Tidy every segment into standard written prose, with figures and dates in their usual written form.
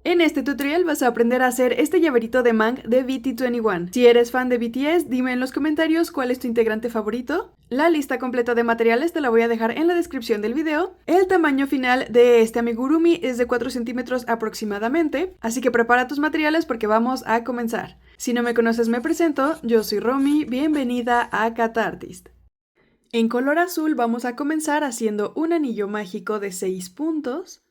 En este tutorial vas a aprender a hacer este llaverito de Mang de BT21. Si eres fan de BTS, dime en los comentarios cuál es tu integrante favorito. La lista completa de materiales te la voy a dejar en la descripción del video. El tamaño final de este amigurumi es de 4 centímetros aproximadamente, así que prepara tus materiales porque vamos a comenzar. Si no me conoces, me presento, yo soy Romy, bienvenida a Catartist. En color azul vamos a comenzar haciendo un anillo mágico de 6 puntos.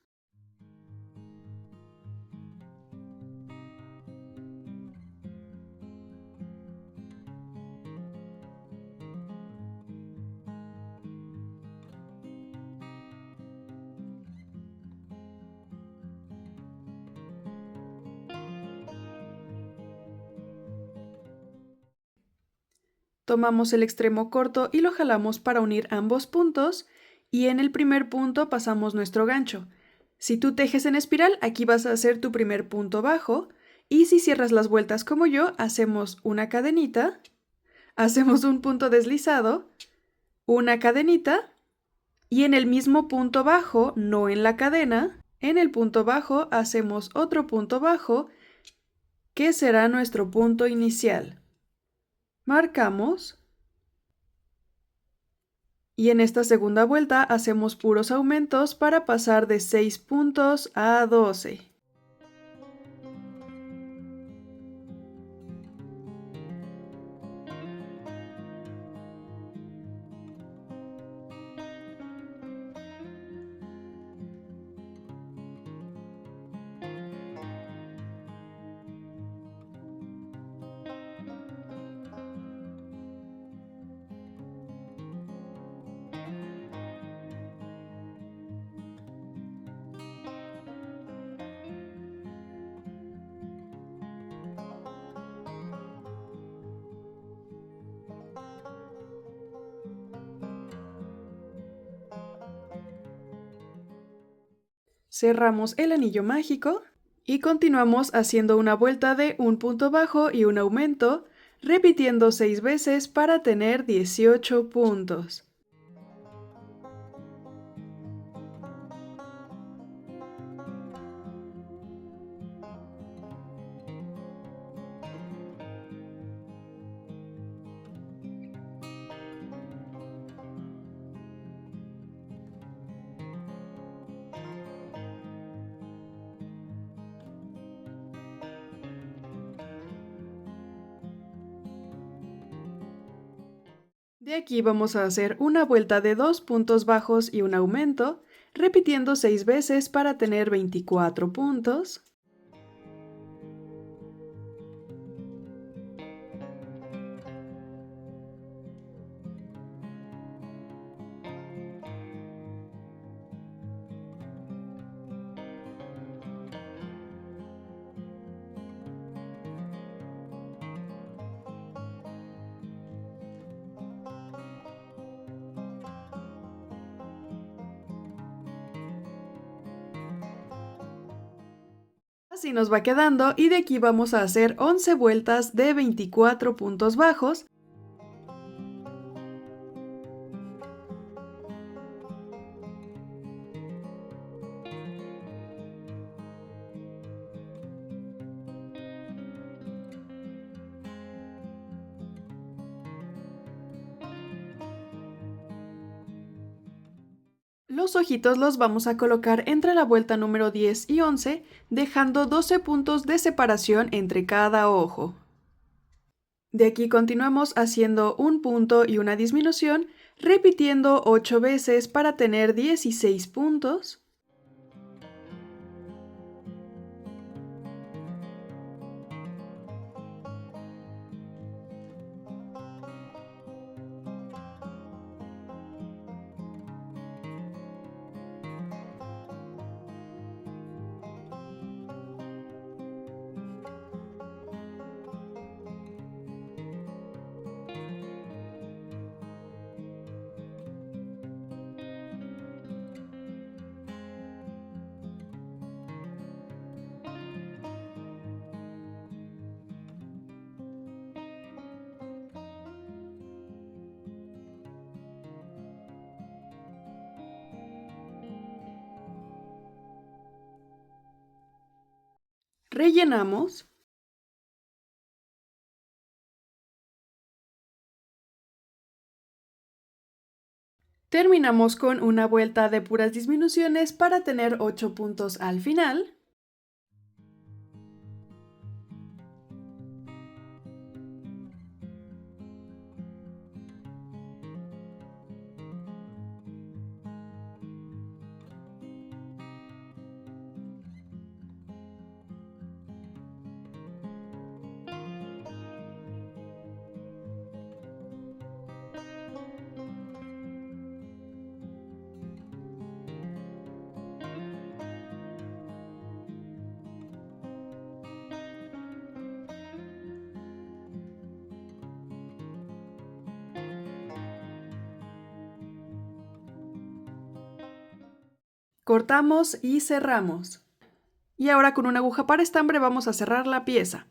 Tomamos el extremo corto y lo jalamos para unir ambos puntos y en el primer punto pasamos nuestro gancho. Si tú tejes en espiral, aquí vas a hacer tu primer punto bajo y si cierras las vueltas como yo, hacemos una cadenita, hacemos un punto deslizado, una cadenita y en el mismo punto bajo, no en la cadena, en el punto bajo hacemos otro punto bajo que será nuestro punto inicial. Marcamos y en esta segunda vuelta hacemos puros aumentos para pasar de 6 puntos a 12. Cerramos el anillo mágico y continuamos haciendo una vuelta de un punto bajo y un aumento, repitiendo 6 veces para tener 18 puntos. De aquí vamos a hacer una vuelta de 2 puntos bajos y un aumento, repitiendo 6 veces para tener 24 puntos. Así nos va quedando y de aquí vamos a hacer 11 vueltas de 24 puntos bajos. Los ojitos los vamos a colocar entre la vuelta número 10 y 11, dejando 12 puntos de separación entre cada ojo. De aquí continuamos haciendo un punto y una disminución, repitiendo 8 veces para tener 16 puntos. rellenamos. Terminamos con una vuelta de puras disminuciones para tener 8 puntos al final. Cortamos y cerramos. Y ahora con una aguja para estambre vamos a cerrar la pieza.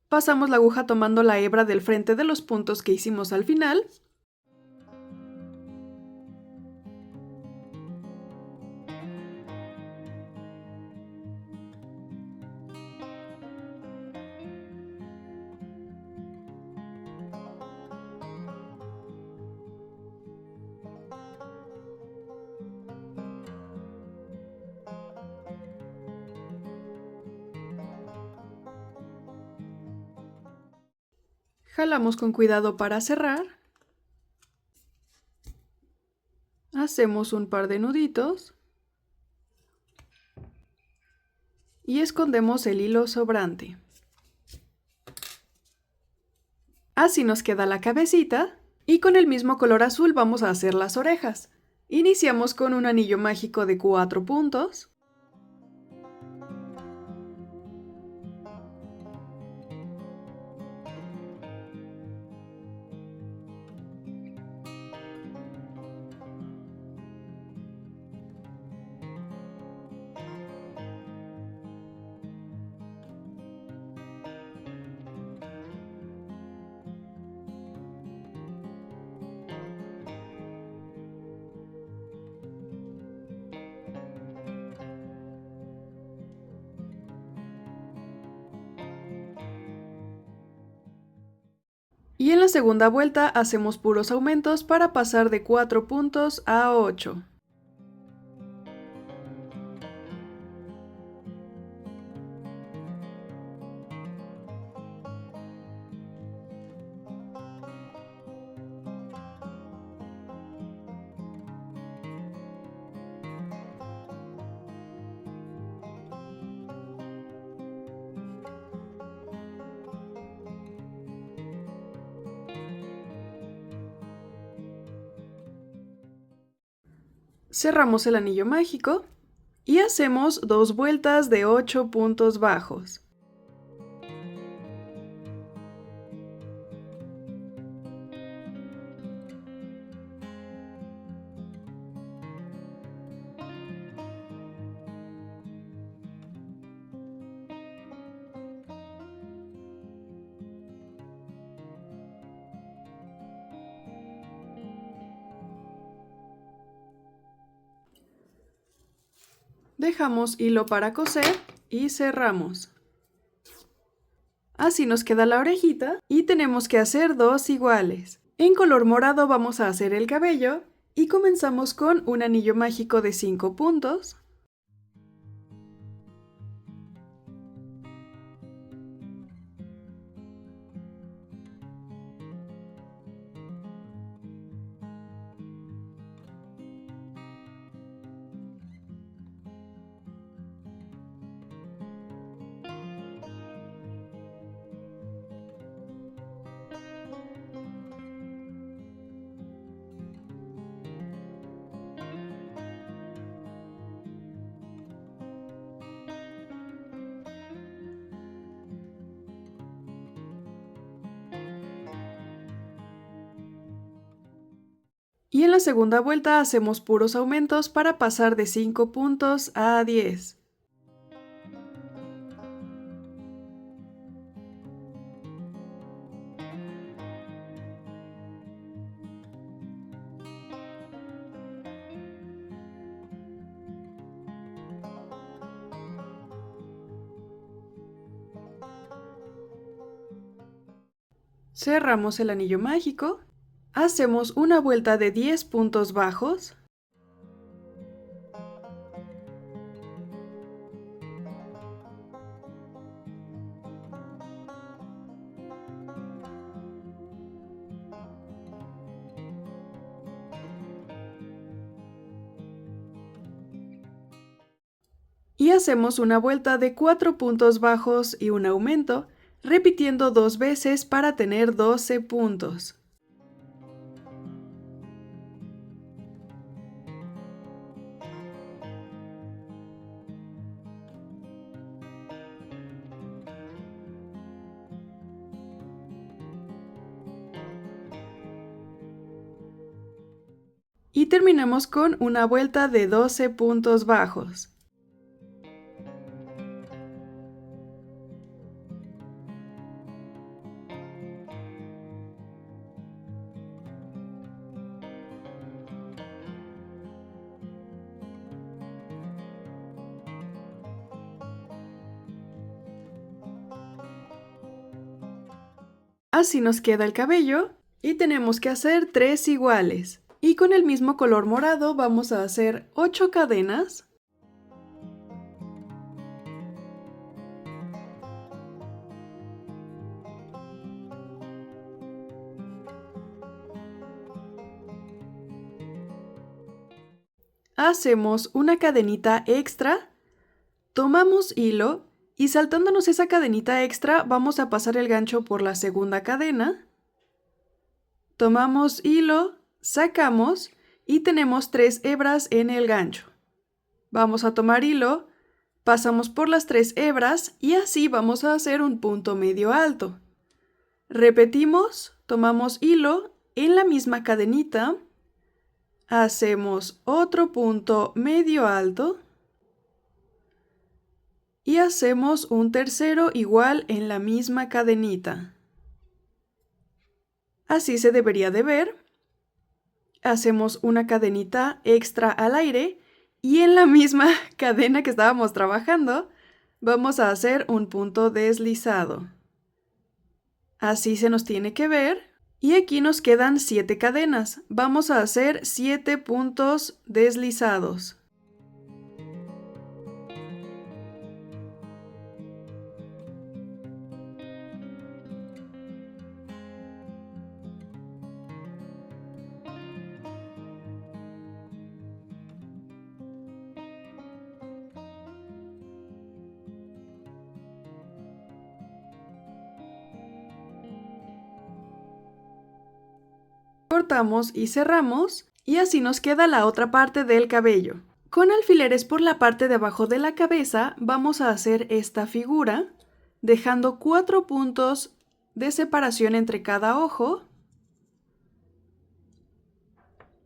Pasamos la aguja tomando la hebra del frente de los puntos que hicimos al final. Jalamos con cuidado para cerrar. Hacemos un par de nuditos. Y escondemos el hilo sobrante. Así nos queda la cabecita. Y con el mismo color azul vamos a hacer las orejas. Iniciamos con un anillo mágico de 4 puntos. Y en la segunda vuelta hacemos puros aumentos para pasar de 4 puntos a 8. Cerramos el anillo mágico y hacemos 2 vueltas de 8 puntos bajos. Dejamos hilo para coser y cerramos. Así nos queda la orejita y tenemos que hacer 2 iguales. En color morado vamos a hacer el cabello y comenzamos con un anillo mágico de 5 puntos. Y en la segunda vuelta hacemos puros aumentos para pasar de 5 puntos a 10. Cerramos el anillo mágico, hacemos una vuelta de 10 puntos bajos, y hacemos una vuelta de 4 puntos bajos y un aumento, repitiendo 2 veces para tener 12 puntos. Y terminamos con una vuelta de 12 puntos bajos. Así nos queda el cabello y tenemos que hacer 3 iguales. Y con el mismo color morado vamos a hacer 8 cadenas. Hacemos una cadenita extra, tomamos hilo y saltándonos esa cadenita extra vamos a pasar el gancho por la segunda cadena. Tomamos hilo, sacamos y tenemos 3 hebras en el gancho. Vamos a tomar hilo, pasamos por las 3 hebras y así vamos a hacer un punto medio alto. Repetimos, tomamos hilo en la misma cadenita, hacemos otro punto medio alto y hacemos un tercero igual en la misma cadenita. Así se debería de ver. Hacemos una cadenita extra al aire y en la misma cadena que estábamos trabajando vamos a hacer un punto deslizado. Así se nos tiene que ver. Y aquí nos quedan 7 cadenas. Vamos a hacer 7 puntos deslizados. Cortamos y cerramos y así nos queda la otra parte del cabello. Con alfileres por la parte de abajo de la cabeza vamos a hacer esta figura, dejando 4 puntos de separación entre cada ojo.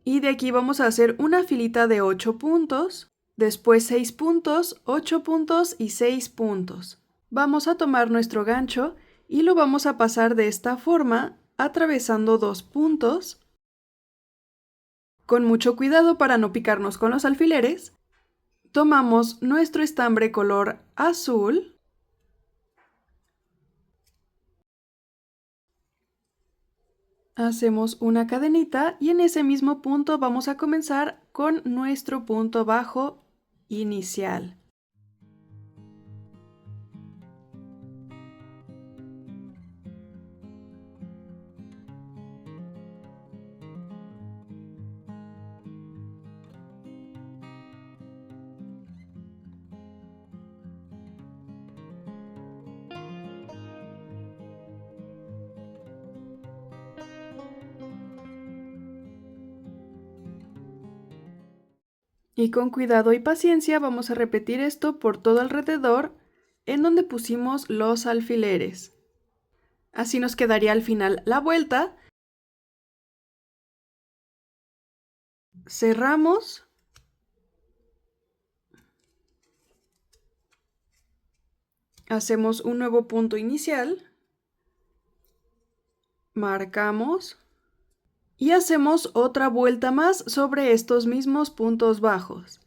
Y de aquí vamos a hacer una filita de 8 puntos, después 6 puntos, 8 puntos y 6 puntos. Vamos a tomar nuestro gancho y lo vamos a pasar de esta forma, atravesando 2 puntos. Con mucho cuidado para no picarnos con los alfileres, tomamos nuestro estambre color azul hacemos una cadenita y en ese mismo punto vamos a comenzar con nuestro punto bajo inicial. Y con cuidado y paciencia vamos a repetir esto por todo alrededor en donde pusimos los alfileres. Así nos quedaría al final la vuelta. Cerramos. Hacemos un nuevo punto inicial. Marcamos. Y hacemos otra vuelta más sobre estos mismos puntos bajos.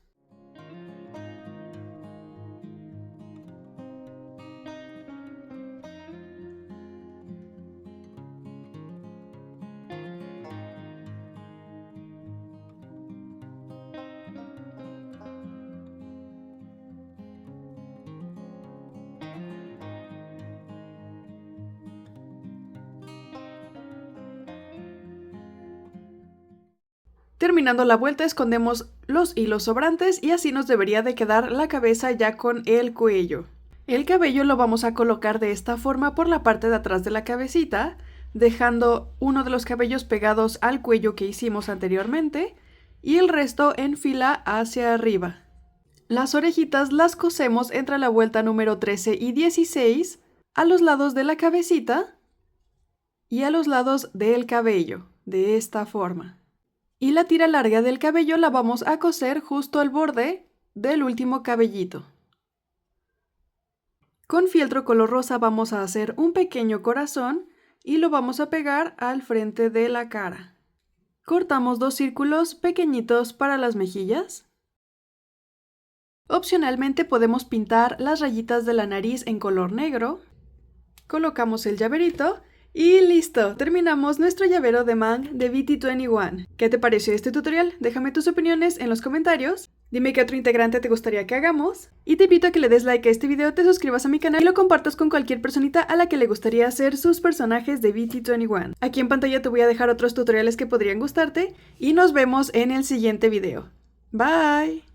Terminando la vuelta escondemos los hilos sobrantes y así nos debería de quedar la cabeza ya con el cuello. El cabello lo vamos a colocar de esta forma por la parte de atrás de la cabecita, dejando uno de los cabellos pegados al cuello que hicimos anteriormente y el resto en fila hacia arriba. Las orejitas las cosemos entre la vuelta número 13 y 16 a los lados de la cabecita y a los lados del cabello, de esta forma. Y la tira larga del cabello la vamos a coser justo al borde del último cabellito. Con fieltro color rosa vamos a hacer un pequeño corazón y lo vamos a pegar al frente de la cara. Cortamos 2 círculos pequeñitos para las mejillas. Opcionalmente podemos pintar las rayitas de la nariz en color negro. Colocamos el llaverito y listo, terminamos nuestro llavero de Mang de BT21. ¿Qué te pareció este tutorial? Déjame tus opiniones en los comentarios. Dime qué otro integrante te gustaría que hagamos. Y te invito a que le des like a este video, te suscribas a mi canal y lo compartas con cualquier personita a la que le gustaría hacer sus personajes de BT21. Aquí en pantalla te voy a dejar otros tutoriales que podrían gustarte y nos vemos en el siguiente video. Bye.